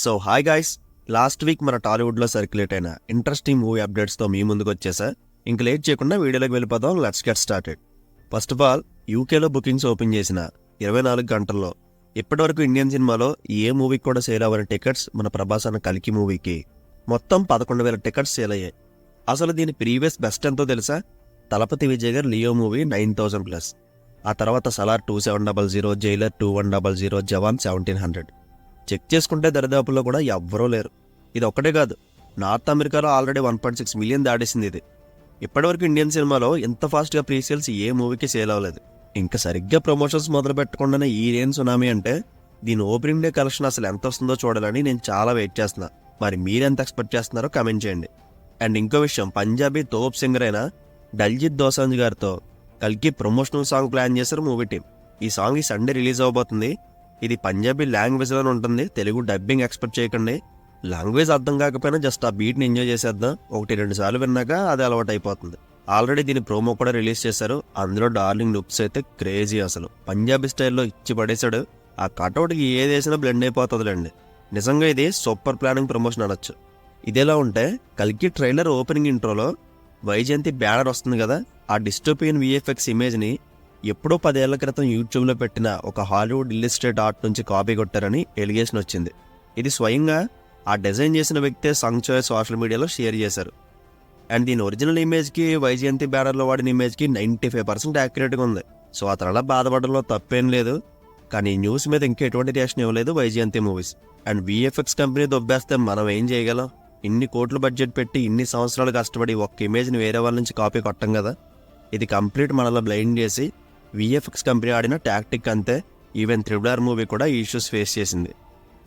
So hi guys, last week మన టాలీవుడ్లో circulate అయిన ఇంట్రెస్టింగ్ మూవీ అప్డేట్స్తో మీ ముందుకు వచ్చేసా. ఇంక లేట్ చేయకుండా వీడియోలోకి వెళ్ళిపోదాం. Let's get started. First of all, యూకేలో బుకింగ్స్ ఓపెన్ చేసిన 24 గంటల్లో ఇప్పటివరకు ఇండియన్ సినిమాలో ఏ మూవీకి కూడా సేల్ అవ్వని టికెట్స్ మన ప్రభాస్ అన్న కల్కి మూవీకి మొత్తం 11,000 టికెట్స్ సేల్ అయ్యాయి. అసలు దీని ప్రీవియస్ బెస్ట్ ఎంతో తెలుసా? తలపతి విజయ్ గారు లియో మూవీ 9,000+. ఆ తర్వాత సలార్ 2700, జైలర్ 2100, జవాన్ 1700. చెక్ చేసుకుంటే దరిదాపుల్లో కూడా ఎవ్వరూ లేరు. ఇది ఒక్కటే కాదు, నార్త్ అమెరికాలో ఆల్రెడీ 1.6 మిలియన్ దాటేసింది ఇది. ఇప్పటివరకు ఇండియన్ సినిమాలో ఇంత ఫాస్ట్గా ప్రీసేల్స్ ఏ మూవీకి సేల్ అవ్వలేదు. ఇంకా సరిగ్గా ప్రమోషన్స్ మొదలు పెట్టకుండానే ఈ రేన్ సునామీ అంటే దీని ఓపెనింగ్ డే కలెక్షన్ అసలు ఎంత వస్తుందో చూడాలని నేను చాలా వెయిట్ చేస్తున్నా. మరి మీరెంత ఎక్స్పెక్ట్ చేస్తున్నారో కమెంట్ చేయండి. అండ్ ఇంకో విషయం, పంజాబీ తోప్ సింగర్ అయిన దల్జిత్ దోసాంజ్ గారితో కల్కి ప్రమోషనల్ సాంగ్ ప్లాన్ చేశారు మూవీ టీం. ఈ సాంగ్ ఈ సండే రిలీజ్ అవబోతుంది. ఇది పంజాబీ లాంగ్వేజ్లోనే ఉంటుంది, తెలుగు డబ్బింగ్ ఎక్స్పెక్ట్ చేయకండి. లాంగ్వేజ్ అర్థం కాకపోయినా జస్ట్ ఆ బీట్ని ఎంజాయ్ చేసేద్దాం. 1-2 సార్లు విన్నాక అది అలవాటు అయిపోతుంది. ఆల్రెడీ దీని ప్రోమో కూడా రిలీజ్ చేశారు. అందులో డార్లింగ్ లుక్స్ అయితే క్రేజీ, అసలు పంజాబీ స్టైల్లో ఇచ్చి పడేశాడు. ఆ కటౌట్కి ఏది వేసినా బ్లెండ్ అయిపోతుందిలేండి. నిజంగా ఇది సూపర్ ప్లానింగ్ ప్రమోషన్ అనొచ్చు. ఇదేలా ఉంటే కల్కి ట్రైలర్ ఓపెనింగ్ ఇంట్రోలో వైజయంతి బ్యానర్ వస్తుంది కదా, ఆ డిస్టోపియన్ విఎఫ్ఎక్స్ ఇమేజ్ని ఎప్పుడో 10 ఏళ్ల క్రితం యూట్యూబ్లో పెట్టిన ఒక హాలీవుడ్ ఇల్లిస్ట్రేట్ ఆర్ట్ నుంచి కాపీ కొట్టారని ఎలిగేషన్ వచ్చింది. ఇది స్వయంగా ఆ డిజైన్ చేసిన వ్యక్తే సంగ్ చోయ్ సోషల్ మీడియాలో షేర్ చేశారు. అండ్ దీని ఒరిజినల్ ఇమేజ్కి వైజయంతి బ్యానర్లో వాడిన ఇమేజ్కి 95% యాక్యురేట్గా ఉంది. సో అతను అలా బాధపడడంలో తప్పేం లేదు. కానీ ఈ న్యూస్ మీద ఇంకా ఎటువంటి రియాక్షన్ ఇవ్వలేదు Vyjayanthi Movies. And VFX company దొబ్బేస్తే మనం ఏం చేయగలం? ఇన్ని కోట్ల బడ్జెట్ పెట్టి ఇన్ని సంవత్సరాలు కష్టపడి ఒక్క ఇమేజ్ని వేరే వాళ్ళ నుంచి కాపీ కొట్టం కదా. ఇది కంప్లీట్ మనలో బ్లైండ్ చేసి విఎఫ్ఎక్స్ కంపెనీ ఆడిన టాక్టిక్ అంతే. ఈవెన్ RRR మూవీ కూడా ఈ ఇష్యూస్ ఫేస్ చేసింది.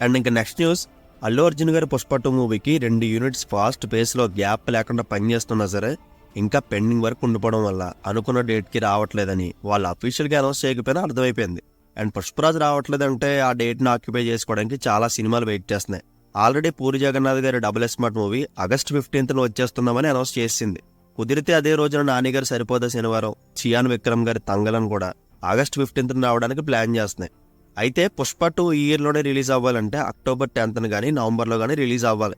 అండ్ ఇంకా నెక్స్ట్ న్యూస్, అల్లు అర్జున్ గారి పుష్ప 2 మూవీకి 2 యూనిట్స్ ఫాస్ట్ పేస్లో గ్యాప్ లేకుండా పనిచేస్తున్నా సరే ఇంకా పెండింగ్ వర్క్ ఉండిపోవడం వల్ల అనుకున్న డేట్కి రావట్లేదని వాళ్ళు అఫీషియల్గా అనౌన్స్ చేయకపోయినా అర్థమైపోయింది. అండ్ పుష్పరాజ్ రావట్లేదంటే ఆ డేట్ని ఆక్యుపై చేసుకోవడానికి చాలా సినిమాలు వెయిట్ చేస్తున్నాయి. ఆల్రెడీ పూరి జగన్నాథ్ గారి డబుల్ స్మార్ట్ మూవీ ఆగస్ట్ 15న వచ్చేస్తున్నామని అనౌన్స్ చేసింది. కుదిరితే అదే రోజున నానిగారు సరిపోదా శనివారం, చియాన్ విక్రమ్ గారి తంగలను కూడా ఆగస్ట్ 15న రావడానికి ప్లాన్ చేస్తున్నాయి. అయితే పుష్ప 2 ఈ ఇయర్లోనే రిలీజ్ అవ్వాలంటే అక్టోబర్ 10న కానీ నవంబర్లో కానీ రిలీజ్ అవ్వాలి.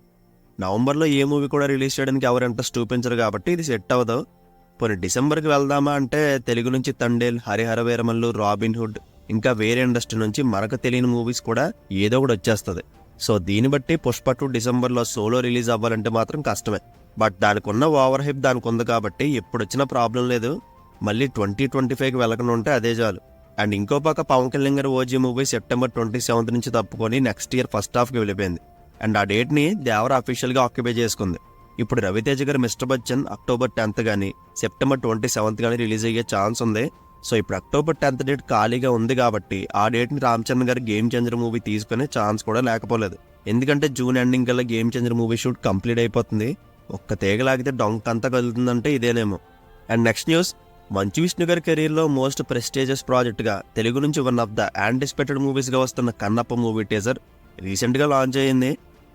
నవంబర్లో ఏ మూవీ కూడా రిలీజ్ చేయడానికి ఎవరు ఇంట్రెస్ట్ చూపించరు కాబట్టి ఇది సెట్ అవ్వదు. పోనీ డిసెంబర్కి వెళ్దామా అంటే తెలుగు నుంచి తండేల్, హరిహర వీరమల్లు, రాబిన్ హుడ్, ఇంకా వేరే ఇండస్ట్రీ నుంచి మనకు తెలియని మూవీస్ కూడా ఏదో ఒకటి వచ్చేస్తుంది. సో దీన్ని బట్టి పుష్ప 2 డిసెంబర్లో సోలో రిలీజ్ అవ్వాలంటే మాత్రం కష్టమే. బట్ దానికి ఉన్న ఓవర్ హైప్ దానికి ఉంది కాబట్టి ఎప్పుడు వచ్చినా ప్రాబ్లం లేదు. మళ్ళీ 2025కి వెళ్ళకుండా ఉంటే అదే చాలు. అండ్ ఇంకో పక్క పవన్ కళ్యాణ్ గారి ఓజీ మూవీ సెప్టెంబర్ 27th నుంచి తప్పుకొని నెక్స్ట్ ఇయర్ ఫస్ట్ హాఫ్కి వెళ్ళిపోయింది. అండ్ ఆ డేట్ని దేవర అఫీషియల్గా ఆక్యుపై చేసుకుంది. ఇప్పుడు రవితేజ గారి మిస్టర్ బచ్చన్ అక్టోబర్ 10th కానీ సెప్టెంబర్ 27th కానీ రిలీజ్ అయ్యే ఛాన్స్ ఉంది. సో ఇప్పుడు అక్టోబర్ 10th డేట్ ఖాళీగా ఉంది కాబట్టి ఆ డేట్ని రామ్ చరణ్ గారి గేమ్ చేంజర్ మూవీ తీసుకునే ఛాన్స్ కూడా లేకపోలేదు. ఎందుకంటే జూన్ ఎండింగ్ కల్లా game changer movie shoot complete అయిపోతుంది. ఒక్క తీగలాగితే డొంక్ అంతా కదులుతుందంటే ఇదేనేమో. And next news, Manchu Vishnu గారి కెరీర్లో మోస్ట్ ప్రెస్టీజియస్ ప్రాజెక్ట్గా తెలుగు నుంచి వన్ ఆఫ్ ద యాంటిసిపేటెడ్ మూవీస్గా వస్తున్న కన్నప్ప మూవీ టీజర్ రీసెంట్గా లాంచ్ అయ్యింది.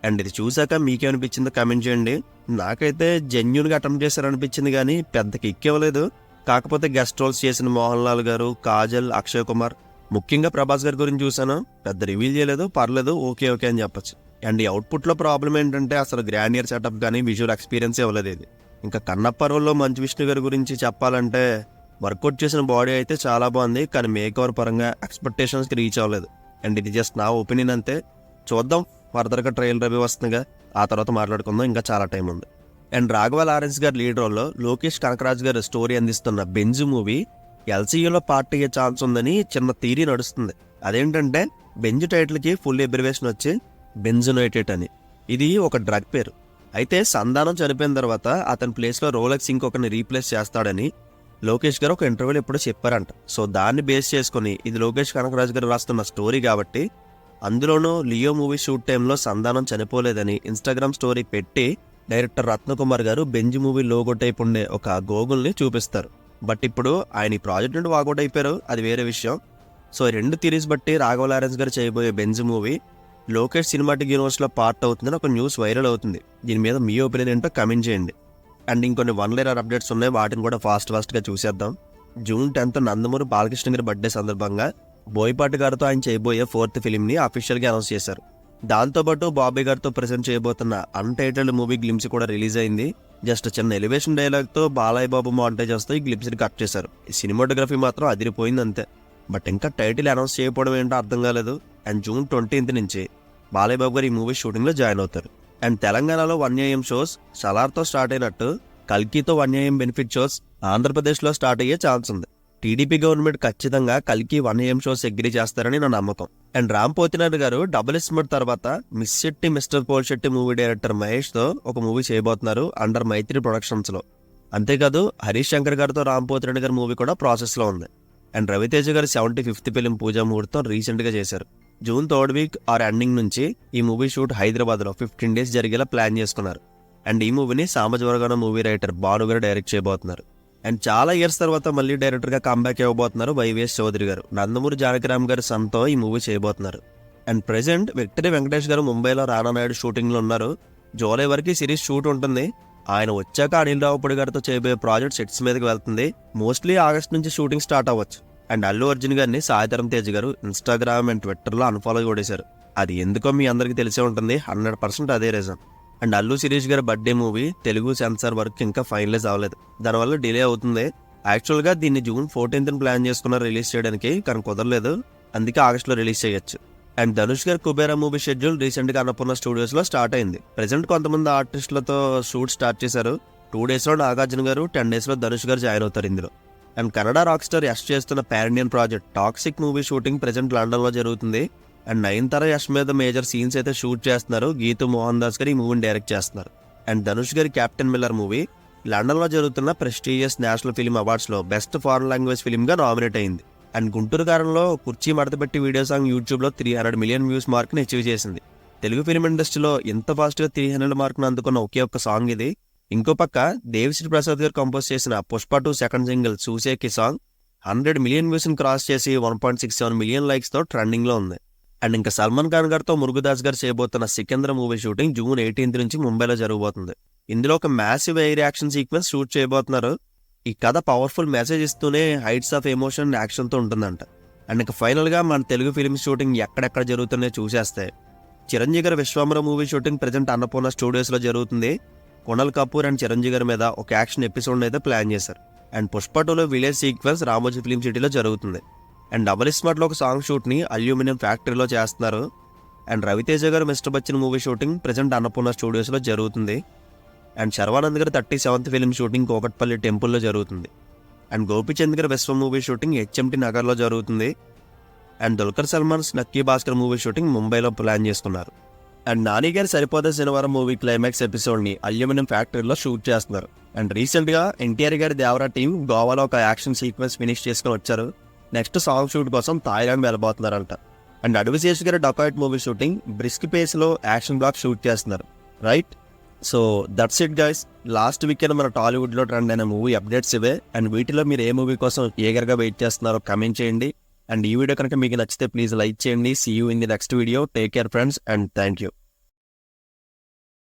అండ్ ఇది చూశాక మీకేమనిపించిందో కమెంట్ చేయండి. నాకైతే జెన్యూన్గా అటెంప్ట్ చేశారనిపించింది కానీ పెద్ద కిక్ ఇవ్వలేదు. కాకపోతే గెస్ట్ రోల్స్ చేసిన మోహన్ లాల్ గారు, కాజల్, అక్షయ్ కుమార్, ముఖ్యంగా ప్రభాస్ గారి గురించి చూశాను. పెద్ద రివీల్ చేయలేదు, పర్లేదు, ఓకే అని చెప్పచ్చు. అండ్ ఈ అవుట్పుట్లో ప్రాబ్లం ఏంటంటే అసలు గ్రాండియర్ సెటప్ కానీ విజువల్ ఎక్స్పీరియన్స్ ఇవ్వలేదు ఇది. ఇంకా కన్నప్ప రోల్లో మంచు విష్ణు గారి గురించి చెప్పాలంటే వర్కౌట్ చేసిన బాడీ అయితే చాలా బాగుంది, కానీ మేకవర్ పరంగా ఎక్స్పెక్టేషన్స్కి రీచ్ అవ్వలేదు. అండ్ ఇది జస్ట్ నా ఒపీనియన్ అంతే. చూద్దాం, ఫర్దర్గా ట్రైలర్ అవి వస్తుందిగా, ఆ తర్వాత మాట్లాడుకుందాం, ఇంకా చాలా టైం ఉంది. అండ్ రాఘవ లారెన్స్ గారి లీడ్ రోల్లో లోకేష్ కనకరాజ్ గారు స్టోరీ అందిస్తున్న బెంజ్ మూవీ LCUలో పార్ట్ అయ్యే ఛాన్స్ ఉందని చిన్న థియరీ నడుస్తుంది. అదేంటంటే బెంజ్ టైటిల్కి ఫుల్ ఎబ్రివేషన్ వచ్చి బెంజోనైటేట్ అని. ఇది ఒక డ్రగ్ పేరు. అయితే సంధానం చనిపోయిన తర్వాత అతని ప్లేస్లో రోలెక్స్ ఇంకొకరిని రీప్లేస్ చేస్తాడని లోకేష్ గారు ఒక ఇంటర్వ్యూలో ఎప్పుడో చెప్పారంట. సో దాన్ని బేస్ చేసుకుని ఇది లోకేష్ కనకరాజ్ గారు రాస్తున్న స్టోరీ కాబట్టి అందులోనూ లియో మూవీ షూట్ టైంలో సంధానం చనిపోలేదని ఇన్స్టాగ్రామ్ స్టోరీ పెట్టి డైరెక్టర్ రత్నకుమార్ గారు బెంజ్ మూవీ లోగో టైప్ ఉండే ఒక గోగుల్ని చూపిస్తారు. బట్ ఇప్పుడు ఆయన ఈ ప్రాజెక్ట్ నుండి వాకౌట్ అయిపోయారు, అది వేరే విషయం. సో 2 థియరీస్ బట్టి రాఘవ లారెన్స్ గారు చేయబోయే బెంజ్ మూవీ లోకేష్ సినిమాటిక్ యూనివర్స్లో పార్ట్ అవుతుందని ఒక న్యూస్ వైరల్ అవుతుంది. దీని మీద మీ ఒపీనియన్ ఏంటో కమెంట్ చేయండి. అండ్ ఇంకొన్ని 1 లేయర్ అప్డేట్స్ ఉన్నాయి, వాటిని కూడా ఫాస్ట్గా చూసేద్దాం. జూన్ 10th నందమూరి బాలకృష్ణ గారి బర్త్డే సందర్భంగా బోయపాటి గారితో ఆయన చేయబోయే 4th ఫిలింని అఫీషియల్గా అనౌన్స్ చేశారు. దాంతోపాటు బాబీ గారితో ప్రెజెంట్ చేయబోతున్న అన్టైటిల్డ్ మూవీ గ్లిమ్స్ కూడా రిలీజ్ అయింది. జస్ట్ చిన్న ఎలివేషన్ డైలాగ్తో బాలయ్య బాబు మాంటేజ్ వస్తూ ఈ గ్లిమ్స్ని కట్ చేశారు. ఈ సినిమాటోగ్రఫీ మాత్రం అదిరిపోయింది అంతే. బట్ ఇంకా టైటిల్ అనౌన్స్ చేయకపోవడం ఏంటో అర్థం కాలేదు. అండ్ June 20th నుంచి బాలయ్య బాబు గారు ఈ మూవీ షూటింగ్లో జాయిన్ అవుతారు. అండ్ తెలంగాణలో 1 AM షోస్ సలార్తో స్టార్ట్ అయినట్టు కల్కితో 1 AM బెనిఫిట్ షోస్ ఆంధ్రప్రదేశ్లో స్టార్ట్ అయ్యే ఛాన్స్ ఉంది. టీడీపీ గవర్నమెంట్ ఖచ్చితంగా కల్కి 1 AM షోస్ అగ్రీ చేస్తారని నా నమ్మకం. అండ్ రామ్ పోతినాథ్ గారు డబుల్ ఇస్మట్ తర్వాత Miss Shetty Mister Polishetty movie director మహేష్తో ఒక మూవీ చేయబోతున్నారు అండర్ మైత్రి ప్రొడక్షన్స్లో. అంతేకాదు హరీష్ శంకర్ గారితో రామ్ పోతినాథ్ గారి మూవీ కూడా ప్రాసెస్లో ఉంది. అండ్ రవితేజ గారి 75th ఫిలిం పూజా ముహూర్తం రీసెంట్గా చేశారు. June 3rd week or ending నుంచి ఈ మూవీ షూట్ హైదరాబాద్లో 15 days జరిగేలా ప్లాన్ చేసుకున్నారు. అండ్ ఈ మూవీని సామజవర్గన మూవీ రైటర్ భాను గారు డైరెక్ట్ చేయబోతున్నారు. అండ్ చాలా ఇయర్స్ తర్వాత మళ్ళీ డైరెక్టర్గా కంబ్యాక్ ఇవ్వబోతున్నారు వైవిఎస్ చౌదరి గారు. నందమూరి జానకిరామ్ గారి సన్తో ఈ మూవీ చేయబోతున్నారు. అండ్ ప్రెజెంట్ విక్టరీ వెంకటేష్ గారు ముంబైలో రానానాయుడు షూటింగ్లో ఉన్నారు. జూలై వరకు సిరీస్ షూట్ ఉంటుంది. ఆయన వచ్చాక అనిల్ రావుపూడి గారితో చేయబోయే ప్రాజెక్ట్ సెట్స్ మీదకి వెళ్తుంది. మోస్ట్లీ ఆగస్ట్ నుంచి షూటింగ్ స్టార్ట్ అవ్వచ్చు. అండ్ అల్లు అర్జున్ గారిని సాయిధరం తేజ్ గారు ఇన్స్టాగ్రామ్ అండ్ ట్విట్టర్లో అన్ఫాలో కొట్టేశారు. అది ఎందుకో మీ అందరికీ తెలిసే ఉంటుంది. 100% అదే రీజన్. అండ్ అల్లు శిరీష్ గారి birthday movie Telugu censor work ఇంకా ఫైనలైజ్ అవ్వలేదు. దానివల్ల డిలే అవుతుంది. యాక్చువల్గా దీన్ని June 14th ప్లాన్ చేసుకున్న రిలీజ్ చేయడానికి, కానీ కుదరలేదు. అందుకే ఆగస్ట్లో రిలీజ్ చేయొచ్చు. అండ్ ధనుష్ గారి కుబేరా మూవీ షెడ్యూల్ రీసెంట్గా అన్నపూర్ణ స్టూడియోస్లో స్టార్ట్ అయింది. ప్రెజెంట్ కొంతమంది ఆర్టిస్టులతో షూట్ స్టార్ట్ చేశారు. 2 daysలో నాగార్జున గారు, 10 daysలో ధనుష్ గారు జాయిన్ అవుతారు ఇందులో. And Kannada rock star Yash చేస్తున్న pan Indian project Toxic movie shooting present లండన్లో జరుగుతుంది. అండ్ నయనతార యష్ మీద మేజర్ సీన్స్ అయితే షూట్ చేస్తున్నారు. గీతు మోహన్ దాస్ గారు ఈ మూవీని డైరెక్ట్ చేస్తున్నారు. అండ్ ధనుష్ గారి క్యాప్టెన్ మిల్లర్ మూవీ లండన్లో జరుగుతున్న ప్రెస్టీజియస్ నేషనల్ ఫిల్మ్ అవార్డ్స్లో బెస్ట్ ఫారెన్ లాంగ్వేజ్ ఫిల్మ్గా నామినేట్ అయింది. అండ్ గుంటూరు కారంలో కుర్చీ మడతపెట్టి వీడియో సాంగ్ యూట్యూబ్లో 300 million వ్యూస్ మార్క్ని అచీవ్ చేసింది. తెలుగు ఫిల్మ్ ఇండస్ట్రీలో ఎంత ఫాస్ట్గా 300 మార్క్ను అందుకున్న ఒకే ఒక్క సాంగ్ ఇది. ఇంకో పక్క దేవిశ్రీ ప్రసాద్ గారు కంపోజ్ చేసిన పుష్ప 2 సెకండ్ సింగిల్ చూసేకి సాంగ్ 100 million వ్యూస్ని క్రాస్ చేసి 1.67 million లైక్స్తో ట్రెండింగ్లో ఉంది. అండ్ ఇంకా సల్మాన్ ఖాన్ గారితో మురుగుదాస్ గారు చేయబోతున్న సికింద్ర మూవీ షూటింగ్ June 18th నుంచి ముంబైలో జరగబోతుంది. ఇందులో ఒక massive air action sequence shoot చేయబోతున్నారు. ఈ కథ పవర్ఫుల్ మెసేజ్ ఇస్తూనే హైట్స్ ఆఫ్ ఎమోషన్ యాక్షన్తో ఉంటుందంట. అండ్ ఇంకా ఫైనల్గా మన తెలుగు ఫిల్మ్ షూటింగ్ ఎక్కడెక్కడ జరుగుతున్నాయో చూసేస్తే చిరంజీవి గారి Vishwambhara movie shooting present Annapurna స్టూడియోస్లో జరుగుతుంది. కునల్ కపూర్ అండ్ చిరంజీవి గారి మీద ఒక యాక్షన్ ఎపిసోడ్ అయితే ప్లాన్ చేశారు. అండ్ పుష్ప 2లో విలేజ్ సీక్వెన్స్ రామోజీ ఫిల్మ్ సిటీలో జరుగుతుంది. అండ్ డబుల్ స్మార్ట్లో ఒక సాంగ్ షూట్ని అల్యూమినియం ఫ్యాక్టరీలో చేస్తున్నారు. అండ్ రవితేజ గారు Mister Bachchan movie shooting present Annapurna స్టూడియోస్లో జరుగుతుంది. అండ్ శర్వానంద్ గారి 37th ఫిల్మ్ షూటింగ్ కోకట్పల్లి టెంపుల్లో జరుగుతుంది. అండ్ గోపిచంద్ గారి విశ్వం మూవీ షూటింగ్ HMT నగర్లో జరుగుతుంది. And Dulquer Salman's Lucky Bhaskar movie shooting ముంబైలో ప్లాన్ చేసుకున్నారు. అండ్ నాని గారి సరిపోతే శనివారం మూవీ క్లైమాక్స్ ఎపిసోడ్ని అల్యూమినియం ఫ్యాక్టరీలో షూట్ చేస్తున్నారు. అండ్ రీసెంట్గా ఎన్టీఆర్ గారి దేవరా టీం గోవాలో ఒక యాక్షన్ సీక్వెన్స్ ఫినిష్ చేసుకుని వచ్చారు. నెక్స్ట్ సాంగ్ షూట్ కోసం థాయిలాండ్ వెళ్ళబోతున్నారంట. అండ్ అడవిశేష్ గారి dacoit movie shooting brisk పేస్లో action block shoot చేస్తున్నారు. Right, so that's it guys. Last weekend మన టాలీవుడ్లో ట్రెండ్ అయిన మూవీ అప్డేట్స్ ఇవే. అండ్ వీటిలో మీరు ఏ మూవీ కోసం ఏగర్గా వెయిట్ చేస్తున్నారో కమెంట్ చేయండి. అండ్ ఈ వీడియో కనుక మీకు నచ్చితే ప్లీజ్ లైక్ చేయండి. See you in the next video. Take care friends and thank you.